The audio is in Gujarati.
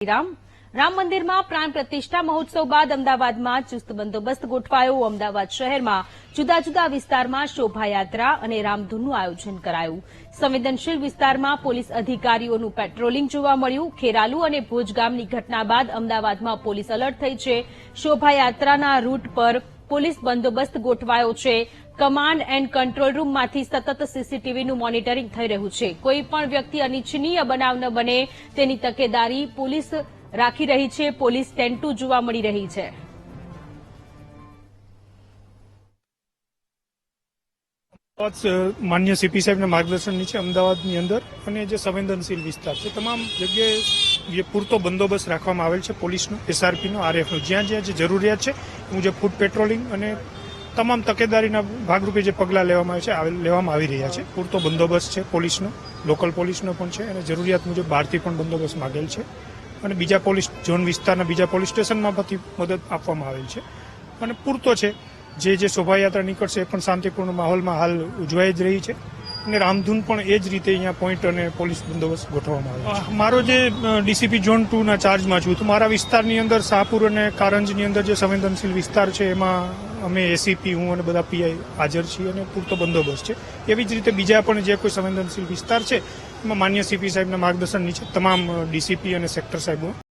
રામ મંદિરમાં પ્રાણ પ્રતિષ્ઠા મહોત્સવ બાદ અમદાવાદમાં ચુસ્ત બંદોબસ્ત ગોઠવાયો। અમદાવાદ શહેરમાં જુદા જુદા વિસ્તારમાં શોભાયાત્રા અને રામધૂનનું આયોજન કરાયું। સંવેદનશીલ વિસ્તારમાં પોલીસ અધિકારીઓનું પેટ્રોલિંગ જોવા મળ્યું। ખેરાલુ અને ભોજગામની ઘટના બાદ અમદાવાદમાં પોલીસ એલર્ટ થઈ છે। શોભાયાત્રાના રૂટ પર પોલીસ બંદોબસ્ત ગોઠવાયો છે। કમાન્ડ એન્ડ કંટ્રોલ રૂમમાંથી સતત સીસીટીવીનું મોનિટરિંગ થઈ રહ્યું છે। કોઈ પણ વ્યક્તિ અનિચ્છનીય બનાવ ન બને તેની તકેદારી પોલીસ રાખી રહી છે। પોલીસ ટેન્ટુ જોવા મળી રહી છે। માન્ય સીપી સાહેબના માર્ગદર્શન નીચે અમદાવાદની અંદર અને જે સંવેદનશીલ વિસ્તાર છે તમામ જગ્યાએ પૂરતો બંદોબસ્ત રાખવામાં આવેલ છે। પોલીસનો, એસઆરપીનો, આરએફનો, જ્યાં જ્યાં જે જરૂરિયાત છે એ મુજબ ફૂટ પેટ્રોલિંગ અને તમામ તકેદારીના ભાગરૂપે જે પગલાં લેવામાં આવી રહ્યા છે। પૂરતો બંદોબસ્ત છે પોલીસનો, લોકલ પોલીસનો પણ છે અને જરૂરિયાત મુજબ બહારથી પણ બંદોબસ્ત માંગેલ છે અને બીજા પોલીસ ઝોન વિસ્તારના બીજા પોલીસ સ્ટેશનમાંથી મદદ આપવામાં આવેલ છે અને પૂરતો છે। જે શોભાયાત્રા નીકળશે એ પણ શાંતિપૂર્ણ માહોલમાં હાલ ઉજવાઈ જ રહી છે અને રામધૂન પણ એ જ રીતે અહીંયા પોઈન્ટ અને પોલીસ બંદોબસ્ત ગોઠવવામાં આવ્યો છે। મારો જે ડીસીપી ઝોન 2ના ચાર્જમાં છું તો મારા વિસ્તારની અંદર શાહપુર અને કારંજની અંદર જે સંવેદનશીલ વિસ્તાર છે એમાં અમે એસીપી, હું અને બધા પીઆઈ હાજર છીએ અને પૂરતો બંદોબસ્ત છે। એવી જ રીતે બીજા પણ જે કોઈ સંવેદનશીલ વિસ્તાર છે એમાં માન્ય સીપી સાહેબના માર્ગદર્શન નીચે તમામ ડીસીપી અને સેક્ટર સાહેબો